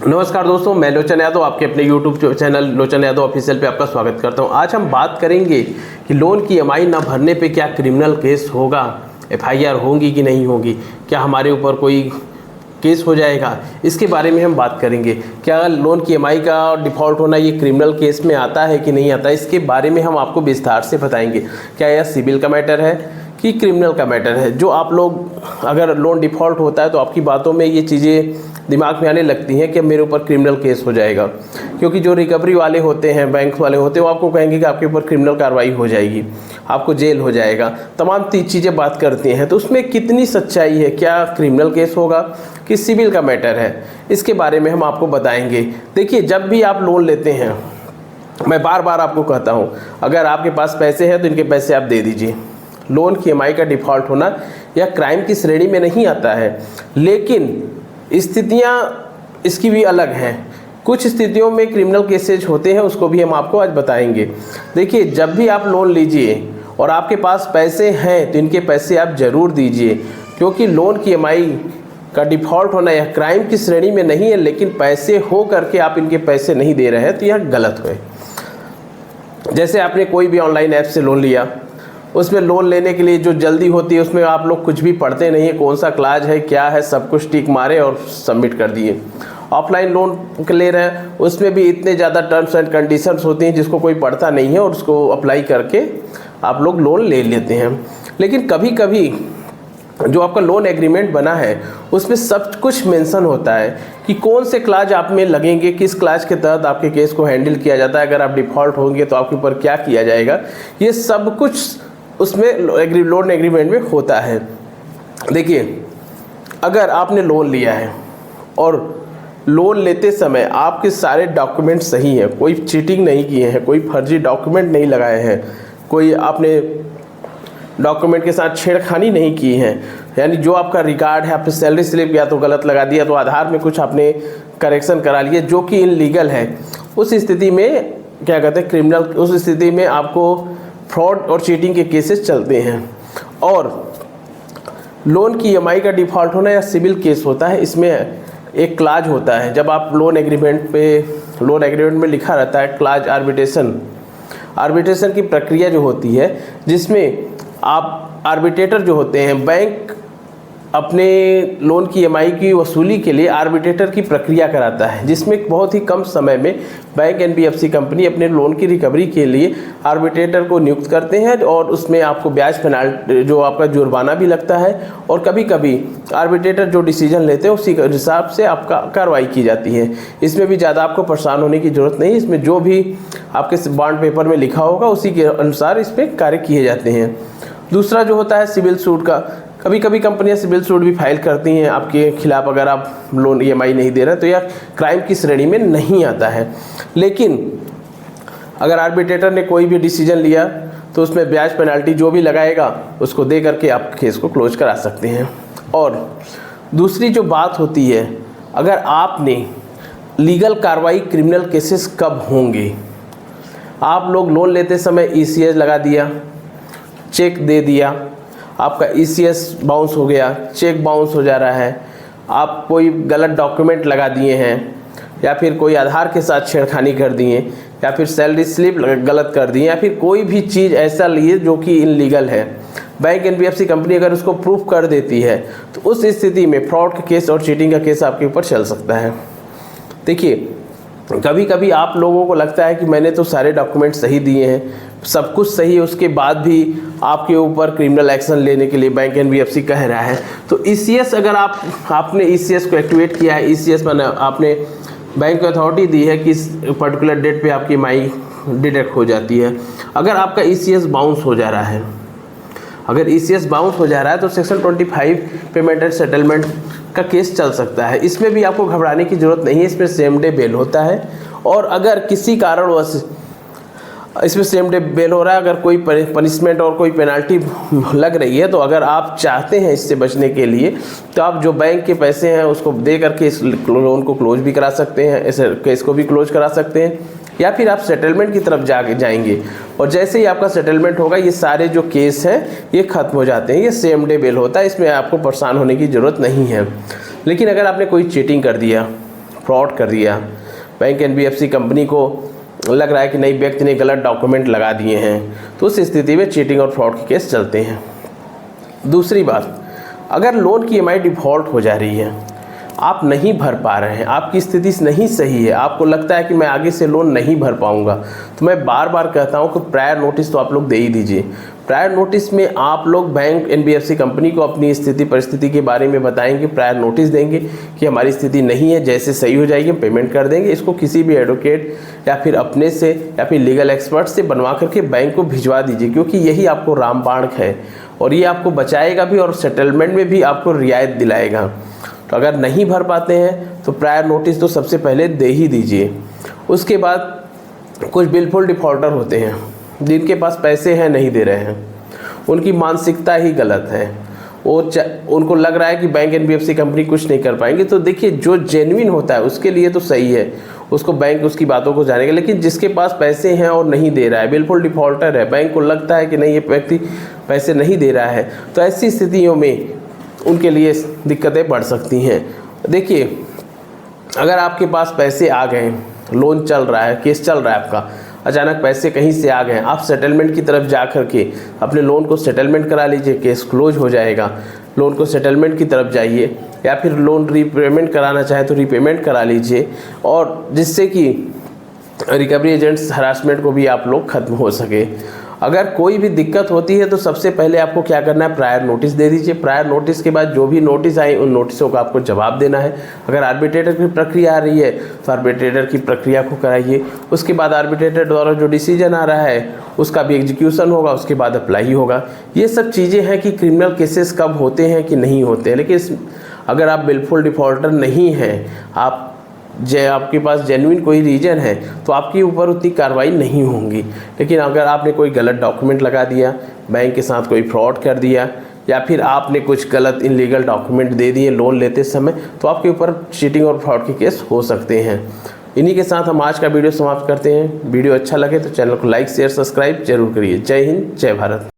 नमस्कार दोस्तों, मैं लोचन यादव आपके अपने YouTube चैनल लोचन यादव ऑफिशियल पे आपका स्वागत करता हूं। आज हम बात करेंगे कि लोन की ईएमआई ना भरने पे क्या क्रिमिनल केस होगा, एफआईआर होंगी कि नहीं होगी, क्या हमारे ऊपर कोई केस हो जाएगा, इसके बारे में हम बात करेंगे। क्या लोन की ईएमआई का डिफ़ॉल्ट होना ये क्रिमिनल केस में आता है कि नहीं आता, इसके बारे में हम आपको विस्तार से बताएंगे। क्या यह सिविल का मैटर है कि क्रिमिनल का मैटर है। जो आप लोग अगर लोन डिफ़ॉल्ट होता है तो आपकी बातों में ये चीज़ें दिमाग में आने लगती हैं कि मेरे ऊपर क्रिमिनल केस हो जाएगा, क्योंकि जो रिकवरी वाले होते हैं, बैंक वाले होते हैं, वो आपको कहेंगे कि आपके ऊपर क्रिमिनल कार्रवाई हो जाएगी, आपको जेल हो जाएगा, तमाम चीज़ें बात करती हैं। तो उसमें कितनी सच्चाई है, क्या क्रिमिनल केस होगा कि सिविल का मैटर है, इसके बारे में हम आपको बताएंगे। देखिए, जब भी आप लोन लेते हैं, मैं बार बार आपको कहता हूँ, अगर आपके पास पैसे हैं तो इनके पैसे आप दे दीजिए। लोन की ईएमआई का डिफ़ॉल्ट होना यह क्राइम की श्रेणी में नहीं आता है, लेकिन स्थितियां इसकी भी अलग हैं। कुछ स्थितियों में क्रिमिनल केसेज होते हैं, उसको भी हम आपको आज बताएंगे। देखिए, जब भी आप लोन लीजिए और आपके पास पैसे हैं तो इनके पैसे आप ज़रूर दीजिए, क्योंकि लोन की ईएमआई का डिफ़ॉल्ट होना यह क्राइम की श्रेणी में नहीं है, लेकिन पैसे हो करके आप इनके पैसे नहीं दे रहे हैं तो यह गलत है। जैसे आपने कोई भी ऑनलाइन ऐप से लोन लिया, उसमें लोन लेने के लिए जो जल्दी होती है उसमें आप लोग कुछ भी पढ़ते नहीं है, कौन सा क्लास है, क्या है, सब कुछ टिक मारे और सबमिट कर दिए। ऑफलाइन लोन ले रहे हैं, उसमें भी इतने ज़्यादा टर्म्स एंड कंडीशंस होती हैं जिसको कोई पढ़ता नहीं है और उसको अप्लाई करके आप लोग लोन ले लेते हैं। लेकिन कभी कभी जो आपका लोन एग्रीमेंट बना है उसमें सब कुछ मेंशन होता है कि कौन से क्लास आप में लगेंगे, किस क्लास के तहत आपके केस को हैंडल किया जाता है, अगर आप डिफ़ॉल्ट होंगे तो आपके ऊपर क्या किया जाएगा, ये सब कुछ उसमें लोन एग्रीमेंट में होता है। देखिए, अगर आपने लोन लिया है और लोन लेते समय आपके सारे डॉक्यूमेंट सही हैं, कोई चीटिंग नहीं किए हैं, कोई फर्जी डॉक्यूमेंट नहीं लगाए हैं, कोई आपने डॉक्यूमेंट के साथ छेड़खानी नहीं की है, यानी जो आपका रिकॉर्ड है, आपने सैलरी स्लिप या तो गलत लगा दिया तो आधार में कुछ आपने करेक्शन करा लिए जो कि इनलीगल है, उस स्थिति में क्या कहते हैं क्रिमिनल, उस स्थिति में आपको फ्रॉड और चीटिंग के केसेस चलते हैं। और लोन की ईएमआई का डिफ़ॉल्ट होना या सिविल केस होता है, इसमें एक क्लाज होता है। जब आप लोन एग्रीमेंट में लिखा रहता है क्लाज आर्बिट्रेशन की प्रक्रिया जो होती है, जिसमें आप आर्बिट्रेटर जो होते हैं, बैंक अपने लोन की ईएमआई की वसूली के लिए आर्बिट्रेटर की प्रक्रिया कराता है, जिसमें बहुत ही कम समय में बैंक एनबीएफसी कंपनी अपने लोन की रिकवरी के लिए आर्बिट्रेटर को नियुक्त करते हैं और उसमें आपको ब्याज पेनाल्टी, जो आपका जुर्माना भी लगता है, और कभी कभी आर्बिट्रेटर जो डिसीजन लेते हैं उसी के हिसाब से आपका कार्रवाई की जाती है। इसमें भी ज़्यादा आपको परेशान होने की ज़रूरत नहीं, इसमें जो भी आपके बॉन्ड पेपर में लिखा होगा उसी के अनुसार इस पर कार्य किए जाते हैं। दूसरा जो होता है सिविल सूट का, कभी कभी कंपनियां सिविल सूट भी फाइल करती हैं आपके खिलाफ, अगर आप लोन ईएमआई नहीं दे रहे तो यह क्राइम की श्रेणी में नहीं आता है। लेकिन अगर आर्बिट्रेटर ने कोई भी डिसीजन लिया तो उसमें ब्याज पेनाल्टी जो भी लगाएगा उसको दे करके आप केस को क्लोज करा सकते हैं। और दूसरी जो बात होती है, अगर आपने लीगल कार्रवाई, क्रिमिनल केसेस कब होंगे, आप लोग लोन लेते समय ईसीएस लगा दिया, चेक दे दिया, आपका ईसीएस बाउंस हो गया, चेक बाउंस हो जा रहा है, आप कोई गलत डॉक्यूमेंट लगा दिए हैं, या फिर कोई आधार के साथ छेड़खानी कर दिए, या फिर सैलरी स्लिप गलत कर दिए, या फिर कोई भी चीज़ ऐसा लिए जो कि इनलीगल है, बैंक एनबीएफसी कंपनी अगर उसको प्रूफ कर देती है तो उस स्थिति में फ्रॉड का केस और चीटिंग का केस आपके ऊपर चल सकता है। देखिए, कभी कभी आप लोगों को लगता है कि मैंने तो सारे डॉक्यूमेंट सही दिए हैं, सब कुछ सही है, उसके बाद भी आपके ऊपर क्रिमिनल एक्शन लेने के लिए बैंक एनबीएफसी कह रहा है। तो ईसीएस, अगर आपने ईसीएस को एक्टिवेट किया है, ईसीएस मैंने आपने बैंक को अथॉरिटी दी है कि इस पर्टिकुलर डेट पे आपकी ईएमआई डिडक्ट हो जाती है। अगर आपका ईसीएस बाउंस हो जा रहा है, अगर ईसीएस बाउंस हो जा रहा है तो सेक्शन 25 पेमेंट एंड सेटलमेंट का केस चल सकता है। इसमें भी आपको घबराने की ज़रूरत नहीं है, इसमें सेम डे बेल होता है। और अगर किसी कारणवश इसमें सेम डे बेल हो रहा है, अगर कोई पनिशमेंट और कोई पेनाल्टी लग रही है, तो अगर आप चाहते हैं इससे बचने के लिए तो आप जो बैंक के पैसे हैं उसको दे करके इस लोन को क्लोज भी करा सकते हैं, इस केस को भी क्लोज करा सकते हैं, या फिर आप सेटलमेंट की तरफ जाएंगे और जैसे ही आपका सेटलमेंट होगा ये सारे जो केस हैं ये ख़त्म हो जाते हैं। ये सेम डे बेल होता है, इसमें आपको परेशान होने की ज़रूरत नहीं है। लेकिन अगर आपने कोई चीटिंग कर दिया, फ्रॉड कर दिया, बैंक एनबीएफसी कंपनी को लग रहा है कि नई व्यक्ति ने गलत डॉक्यूमेंट लगा दिए हैं, तो उस स्थिति में चीटिंग और फ्रॉड के केस चलते हैं। दूसरी बात, अगर लोन की ईएमआई डिफ़ॉल्ट हो जा रही है, आप नहीं भर पा रहे हैं, आपकी स्थिति नहीं सही है, आपको लगता है कि मैं आगे से लोन नहीं भर पाऊंगा, तो मैं बार बार कहता हूं कि प्रायर नोटिस तो आप लोग दे ही दीजिए। प्रायर नोटिस में आप लोग बैंक एनबीएफसी कंपनी को अपनी स्थिति परिस्थिति के बारे में बताएंगे, प्रायर नोटिस देंगे कि हमारी स्थिति नहीं है, जैसे सही हो जाएगी हम पेमेंट कर देंगे। इसको किसी भी एडवोकेट या फिर अपने से या फिर लीगल एक्सपर्ट से बनवा करके बैंक को भिजवा दीजिए, क्योंकि यही आपको रामबाण है और ये आपको बचाएगा भी और सेटलमेंट में भी आपको रियायत दिलाएगा। तो अगर नहीं भर पाते हैं तो प्रायर नोटिस तो सबसे पहले दे ही दीजिए। उसके बाद कुछ बिल्कुल डिफ़ॉल्टर होते हैं जिनके पास पैसे हैं, नहीं दे रहे हैं, उनकी मानसिकता ही गलत है। उनको लग रहा है कि बैंक एनबीएफसी कंपनी कुछ नहीं कर पाएंगे। तो देखिए, जो जेन्युइन होता है उसके लिए तो सही है, उसको बैंक उसकी बातों को जानेगा, लेकिन जिसके पास पैसे हैं और नहीं दे रहा है, बिल्कुल डिफ़ॉल्टर है, बैंक को लगता है कि नहीं ये व्यक्ति पैसे नहीं दे रहा है, तो ऐसी स्थितियों में उनके लिए दिक्कतें बढ़ सकती हैं। देखिए, अगर आपके पास पैसे आ गए, लोन चल रहा है, केस चल रहा है आपका, अचानक पैसे कहीं से आ गए, आप सेटलमेंट की तरफ जा कर के अपने लोन को सेटलमेंट करा लीजिए, केस क्लोज हो जाएगा। लोन को सेटलमेंट की तरफ जाइए, या फिर लोन रीपेमेंट कराना चाहे तो रीपेमेंट करा लीजिए, और जिससे कि रिकवरी एजेंट्स हरासमेंट को भी आप लोग खत्म हो सके। अगर कोई भी दिक्कत होती है तो सबसे पहले आपको क्या करना है, प्रायर नोटिस दे दीजिए। प्रायर नोटिस के बाद जो भी नोटिस आए उन नोटिसों का आपको जवाब देना है। अगर आर्बिट्रेटर की प्रक्रिया आ रही है तो आर्बिट्रेटर की प्रक्रिया को कराइए। उसके बाद आर्बिट्रेटर द्वारा जो डिसीजन आ रहा है उसका भी एग्जीक्यूशन होगा, उसके बाद अप्लाई होगा। ये सब चीज़ें हैं कि क्रिमिनल केसेस कब होते हैं कि नहीं होते हैं। लेकिन अगर आप बिल्कुल डिफ़ॉल्टर नहीं हैं, आपके पास जेन्युइन कोई रीज़न है, तो आपके ऊपर उतनी कार्रवाई नहीं होंगी। लेकिन अगर आपने कोई गलत डॉक्यूमेंट लगा दिया, बैंक के साथ कोई फ्रॉड कर दिया, या फिर आपने कुछ गलत इनलीगल डॉक्यूमेंट दे दिए लोन लेते समय, तो आपके ऊपर चीटिंग और फ्रॉड के केस हो सकते हैं। इन्हीं के साथ हम आज का वीडियो समाप्त करते हैं। वीडियो अच्छा लगे तो चैनल को लाइक शेयर सब्सक्राइब जरूर करिए। जय हिंद, जय भारत।